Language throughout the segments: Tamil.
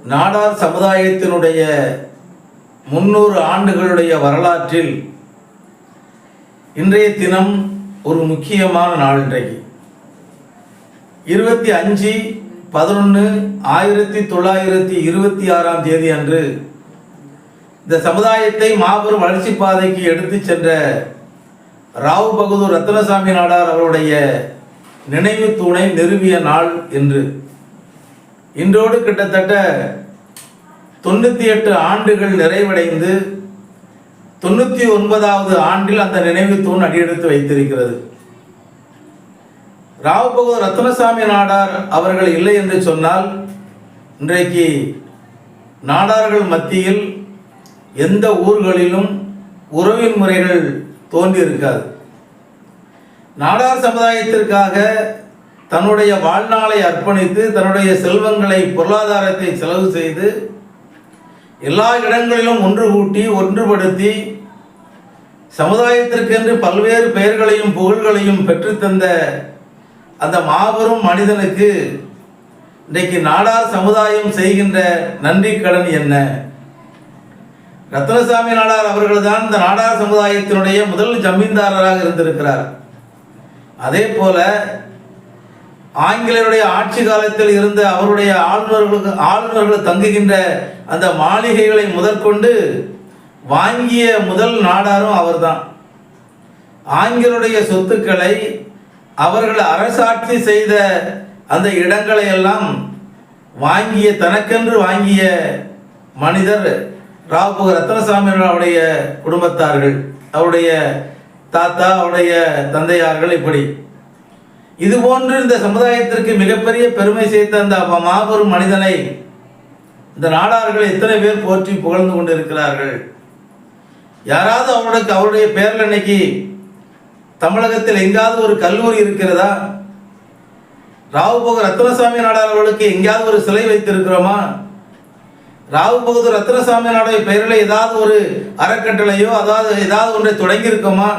நாடார் சமுதாயத்தினுடைய 300 ஆண்டுகளுடைய வரலாற்றில் இன்றைய தினம் ஒரு முக்கியமான நாள். இன்றைக்கு 25/11/1926 அன்று இந்த சமுதாயத்தை மாபெரும் வளர்ச்சி பாதைக்கு எடுத்து சென்ற ராவ் பகதூர் ரத்னசாமி நாடார் அவருடைய நினைவு தூணை நிறுவிய நாள் என்று இன்றோடு கிட்டத்தட்ட 98 ஆண்டுகள் நிறைவடைந்து 99வது ஆண்டில் அந்த நினைவு தூண் அடியெடுத்து வைத்திருக்கிறது. ராவ் பகதூர் ரத்னசாமி நாடார் அவர்கள் இல்லை என்று சொன்னால் இன்றைக்கு நாடார்கள் மத்தியில் எந்த ஊர்களிலும் உறவின் முறைகள் தோன்றியிருக்காது. நாடார் சமுதாயத்திற்காக தன்னுடைய வாழ்நாளை அர்ப்பணித்து தன்னுடைய செல்வங்களை பொருளாதாரத்தை செலவு செய்து எல்லா இடங்களிலும் ஒன்று கூட்டி ஒன்றுபடுத்தி சமுதாயத்திற்கென்று பல்வேறு பெயர்களையும் புகழ்களையும் பெற்றுத்தந்த அந்த மாபெரும் மனிதனுக்கு இன்றைக்கு நாடார் சமுதாயம் செய்கின்ற நன்றி கடன் என்ன? ரத்னசாமி நாடார் அவர்கள்தான் இந்த நாடார் சமுதாயத்தினுடைய முதல் ஜமீன்தாரராக இருந்திருக்கிறார். அதே போல ஆங்கிலேயருடைய ஆட்சி காலத்தில் இருந்த அவருடைய ஆளுநர்கள் தங்குகின்ற அந்த மாளிகைகளை முதற்கொண்டு வாங்கிய முதல் நாடாரும் அவர்தான். ஆங்கிலேயருடைய சொத்துக்களை அவர்கள் அரசாட்சி செய்த அந்த இடங்களை எல்லாம் வாங்கிய தனக்கென்று வாங்கிய மனிதர் ராவ் பகதூர் ரத்னசாமி அவருடைய குடும்பத்தார்கள், அவருடைய தாத்தா, அவருடைய தந்தையார்கள். இப்படி இதுபோன்று இந்த சமுதாயத்திற்கு மிகப்பெரிய பெருமை சேர்த்த அந்த மாபெரும் மனிதனை இந்த நாடார்கள் எத்தனை பேர் போற்றி புகழ்ந்து கொண்டிருக்கிறார்கள். யாராவது அவருடைய பேரில் இன்னைக்கு தமிழகத்தில் எங்காவது ஒரு கல்லூரி இருக்கிறதா? ராவ் பகதூர் ரத்னசாமி நாடார் அவர்களுக்கு எங்கேயாவது ஒரு சிலை வைத்திருக்கிறோமா? ராவ் பகதூர் ரத்னசாமி நாடார் பெயரில் ஏதாவது ஒரு அறக்கட்டளையோ ஏதாவது ஒன்றை தொடங்கி இருக்கோமா?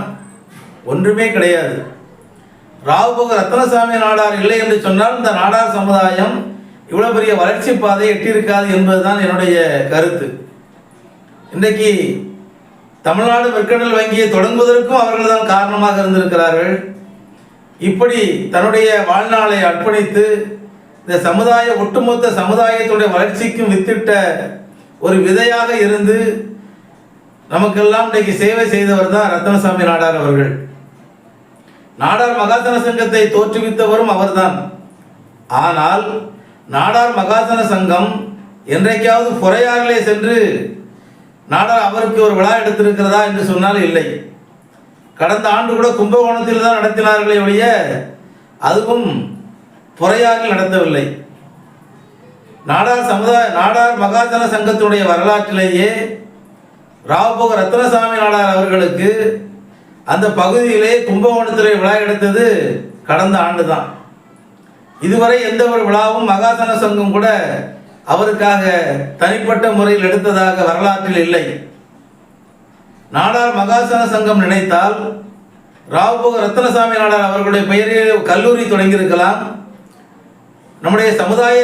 ஒன்றுமே கிடையாது. ராவ் பகதூர் ரத்னசாமி நாடார் இல்லை என்று சொன்னால் இந்த நாடார் சமுதாயம் இவ்வளவு பெரிய வளர்ச்சி பாதை எட்டியிருக்காது என்பதுதான் என்னுடைய கருத்து. இன்றைக்கு தமிழ்நாடு மெர்கண்டல் வங்கியை தொடங்குவதற்கும் அவர்கள் தான் காரணமாக இருந்திருக்கிறார்கள். இப்படி தன்னுடைய வாழ்நாளை அர்ப்பணித்து இந்த ஒட்டுமொத்த சமுதாயத்துடைய வளர்ச்சிக்கும் வித்திட்ட ஒரு விதையாக இருந்து நமக்கெல்லாம் இன்றைக்கு சேவை செய்தவர் தான் ரத்னசாமி நாடார் அவர்கள். நாடார் மகாசன சங்கத்தை தோற்றுவித்தவரும் அவர்தான். ஆனால் நாடார் மகாசன சங்கம் என்றைக்காவது பொறையாறிலே சென்று நாடார் அவருக்கு ஒரு விழா எடுத்திருக்கிறதா என்று சொன்னால் இல்லை. கடந்த ஆண்டு கூட கும்பகோணத்தில் தான் நடத்தினார்களே ஒழிய அதுவும் பொறையாறில் நடத்தவில்லை. நாடார் மகாசன சங்கத்தினுடைய வரலாற்றிலேயே ராவ் பகதூர் ரத்னசாமி நாடார் அவர்களுக்கு அந்த பகுதியிலே கும்பகோணத்திலே விழா எடுத்தது கடந்த ஆண்டு தான். இதுவரை எந்த ஒரு விழாவும் மகாசன சங்கம் கூட அவருக்காக தனிப்பட்ட முறையில் எடுத்ததாக வரலாற்றில் இல்லை. நாடார் மகாசன சங்கம் நினைத்தால் ராவ் பகதூர் ரத்னசாமி நாடார் அவர்களுடைய பெயரில் கல்லூரி தொடங்கியிருக்கலாம். நம்முடைய சமுதாய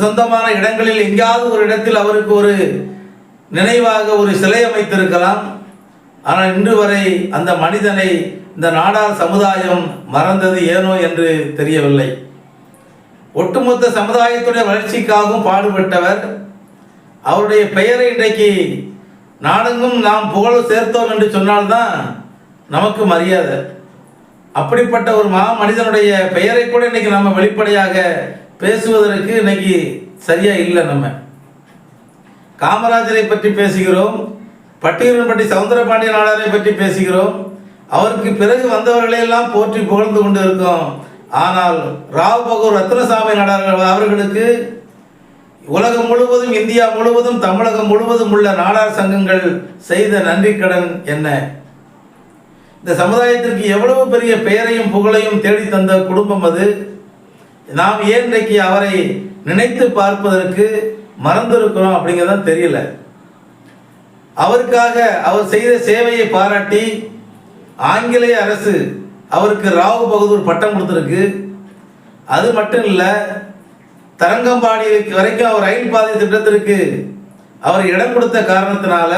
சொந்தமான இடங்களில் எங்கேயாவது ஒரு இடத்தில் அவருக்கு ஒரு நினைவாக ஒரு சிலை அமைத்திருக்கலாம். ஆனால் இன்று வரை அந்த மனிதனை இந்த நாடார் சமுதாயம் மறந்தது ஏனோ என்று தெரியவில்லை. ஒட்டுமொத்த சமுதாயத்துடைய வளர்ச்சிக்காகவும் பாடுபட்டவர். அவருடைய பெயரை இன்றைக்கு நாடெங்கும் நாம் புகழ் சேர்த்தோம் என்று சொன்னால்தான் நமக்கு மரியாதை. அப்படிப்பட்ட ஒரு மனிதனுடைய பெயரை கூட இன்னைக்கு நம்ம வெளிப்படையாக பேசுவதற்கு இன்னைக்கு சரியா இல்லை. நம்ம காமராஜரை பற்றி பேசுகிறோம், பட்டியலன்பட்டி சவுந்தரபாண்டிய நாடாரை பற்றி பேசுகிறோம், அவருக்கு பிறகு வந்தவர்களையெல்லாம் போற்றி புகழ்ந்து கொண்டு இருக்கோம். ஆனால் ராவ் பகதூர் ரத்னசாமி நாடார் அவர்களுக்கு உலகம் முழுவதும், இந்தியா முழுவதும், தமிழகம் முழுவதும் உள்ள நாடார் சங்கங்கள் செய்த நன்றி கடன் என்ன? இந்த சமுதாயத்திற்கு எவ்வளவு பெரிய பெயரையும் புகழையும் தேடி தந்த குடும்பம் அது. நாம் ஏன் இன்றைக்கு அவரை நினைத்து பார்ப்பதற்கு மறந்திருக்கிறோம் அப்படிங்கிறதான் தெரியல. அவருக்காக அவர் செய்த சேவையை பாராட்டி ஆங்கிலேய அரசு அவருக்கு ராவ் பகதூர் பட்டம் கொடுத்துருக்கு. அது மட்டும் இல்லை, தரங்கம்பாடி வரைக்கும் அவர் ரயில் பாதை திட்டத்திற்கு அவர் இடம் கொடுத்த காரணத்தினால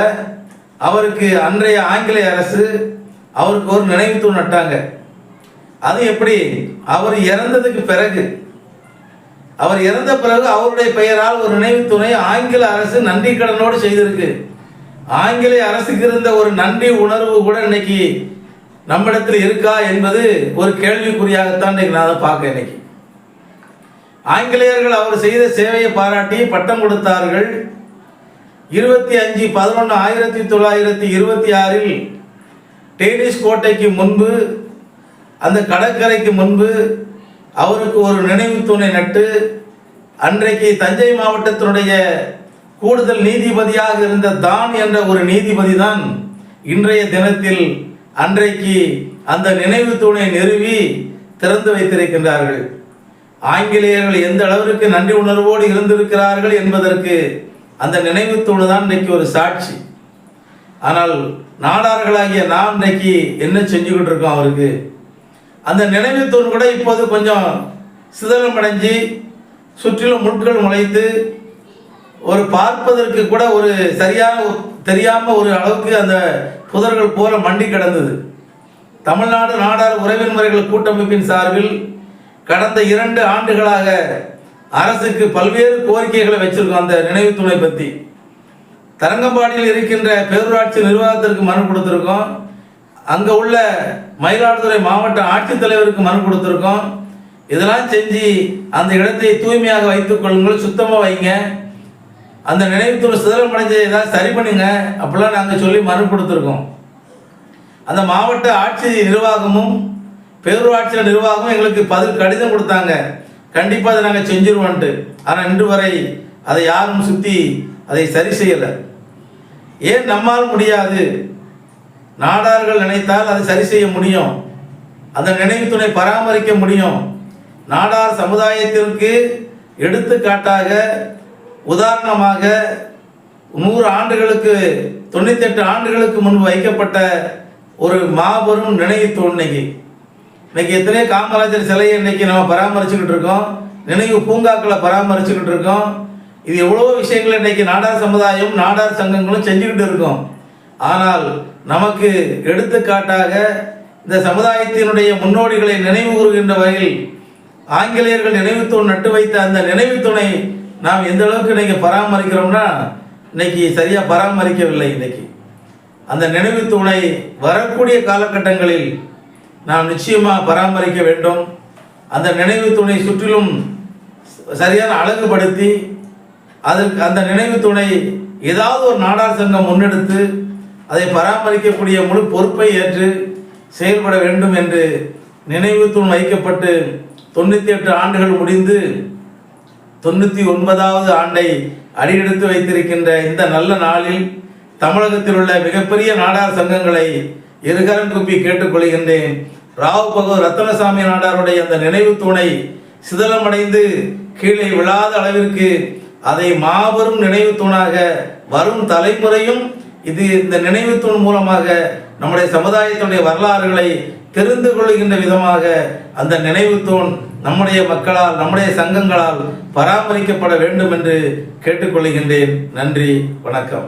அவருக்கு அன்றைய ஆங்கிலேய அரசு அவருக்கு ஒரு நினைவு தூண் நட்டாங்க. அது எப்படி? அவர் இறந்ததுக்கு பிறகு, அவர் இறந்த பிறகு அவருடைய பெயரால் ஒரு நினைவு தூணை ஆங்கில அரசு நன்றி கடனோடு செய்திருக்கு. ஆங்கிலேய அரசுக்கு இருந்த ஒரு நன்றி உணர்வு கூட இன்னைக்கு நம்மிடத்தில் இருக்கா என்பது ஒரு கேள்விக்குறியாகத்தான் இன்னைக்கு நான் அதை பார்க்க. இன்னைக்கு ஆங்கிலேயர்கள் அவர் செய்த சேவையை பாராட்டி பட்டம் கொடுத்தார்கள். 25/11/1926 டேனிஷ் கோட்டைக்கு முன்பு, அந்த கடற்கரைக்கு முன்பு அவருக்கு ஒரு நினைவு தூணை நட்டு, அன்றைக்கு தஞ்சை மாவட்டத்தினுடைய கூடுதல் நீதிபதியாக இருந்த தான் என்ற ஒரு நீதிபதி தான் இன்றைய தினத்தில் அன்றைக்கு அந்த நினைவு தூணை நிறுவி திறந்து வைத்திருக்கின்றார்கள். ஆங்கிலேயர்கள் எந்த அளவிற்கு நன்றி உணர்வோடு இருந்திருக்கிறார்கள் என்பதற்கு அந்த நினைவு தூணு தான் இன்றைக்கு ஒரு சாட்சி. ஆனால் நாடார்களாகிய நாம் இன்றைக்கு என்ன செஞ்சுக்கிட்டு இருக்கோம் அவருக்கு? அந்த நினைவு தூண் கூட இப்போது கொஞ்சம் சிதலம் அடைஞ்சு சுற்றிலும் முட்கள் முளைத்து ஒரு பார்ப்பதற்கு கூட ஒரு சரியான தெரியாமல் ஒரு அளவுக்கு அந்த புதர்கள் போல மண்டி கிடந்தது. தமிழ்நாடு நாடார் உறவின் முறைகள் கூட்டமைப்பின் சார்பில் கடந்த 2 ஆண்டுகளாக அரசுக்கு பல்வேறு கோரிக்கைகளை வச்சிருக்கோம். அந்த நினைவு தூணை பற்றி தரங்கம்பாடியில் இருக்கின்ற பேரூராட்சி நிர்வாகத்திற்கு மனு கொடுத்துருக்கோம். அங்கே உள்ள மயிலாடுதுறை மாவட்ட ஆட்சித்தலைவருக்கு மனு கொடுத்துருக்கோம். இதெல்லாம் செஞ்சு அந்த இடத்தை தூய்மையாக வைத்துக் கொள்ளுங்கள், சுத்தமாக வைங்க, அந்த நினைவு தூண் சிதறம் அடைஞ்ச ஏதாவது சரி பண்ணுங்க அப்படிலாம் நாங்கள் சொல்லி மனு கொடுத்துருக்கோம். அந்த மாவட்ட ஆட்சி நிர்வாகமும் பேரூராட்சி நிர்வாகமும் எங்களுக்கு பதில் கடிதம் கொடுத்தாங்க, கண்டிப்பாக அதை நாங்கள் செஞ்சிருவோன்ட்டு. ஆனால் இன்று வரை அதை யாரும் சுற்றி அதை சரி செய்யலை. ஏன் நம்மால் முடியாது? நாடார்கள் நினைத்தால் அதை சரி செய்ய முடியும், அந்த நினைவு தூணை பராமரிக்க முடியும். நாடார் சமுதாயத்திற்கு எடுத்துக்காட்டாக உதாரணமாக 100 ஆண்டுகளுக்கு 98 ஆண்டுகளுக்கு முன்பு வைக்கப்பட்ட ஒரு மாபெரும் நினைவு தூண் இன்னைக்கு எத்தனையோ காமராஜர் சிலையை இன்னைக்கு நம்ம பராமரிச்சுக்கிட்டு இருக்கோம், நினைவு பூங்காக்களை பராமரிச்சுக்கிட்டு இருக்கோம். இது எவ்வளோ விஷயங்கள் இன்னைக்கு நாடார் சமுதாயம் நாடார் சங்கங்களும் செஞ்சுக்கிட்டு இருக்கோம். ஆனால் நமக்கு எடுத்துக்காட்டாக இந்த சமுதாயத்தினுடைய முன்னோடிகளை நினைவு கூறுகின்ற வகையில் ஆங்கிலேயர்கள் நினைவு தூண் நட்டு வைத்த அந்த நினைவு தூணை நாம் எந்த அளவுக்கு இன்னைக்கு பராமரிக்கிறோம்னா இன்னைக்கு சரியாக பராமரிக்கவில்லை. இன்னைக்கு அந்த நினைவு தூணை வரக்கூடிய காலகட்டங்களில் நாம் நிச்சயமாக பராமரிக்க வேண்டும். அந்த நினைவு தூணை சுற்றிலும் சரியான அழகுபடுத்தி அதற்கு அந்த நினைவு தூணை ஏதாவது ஒரு நாடார் சங்கம் முன்னெடுத்து அதை பராமரிக்கக்கூடிய முழு பொறுப்பை ஏற்று செயல்பட வேண்டும் என்று நினைவு தூண் வைக்கப்பட்டு 98 ஆண்டுகள் முடிந்து 99வது ஆண்டை அடியெடுத்து வைத்திருக்கின்ற இந்த நல்ல நாளில் தமிழகத்தில் உள்ள மிகப்பெரிய நாடார் சங்கங்களை இருகரம் கூப்பி கேட்டுக்கொள்கின்றேன். ராவ் பகவத் ரத்தனசாமி நாடாருடைய அந்த நினைவு தூணை சிதலமடைந்து கீழே விழாத அளவிற்கு அதை மாபெரும் நினைவு தூணாக வரும் தலைமுறையும் இந்த நினைவு தூண் மூலமாக நம்முடைய சமுதாயத்தினுடைய வரலாறுகளை தெரிந்து கொள்கின்ற விதமாக அந்த நினைவு தூண் நம்முடைய மக்களால் நம்முடைய சங்கங்களால் பராமரிக்கப்பட வேண்டும் என்று கேட்டுக்கொள்கின்றேன். நன்றி, வணக்கம்.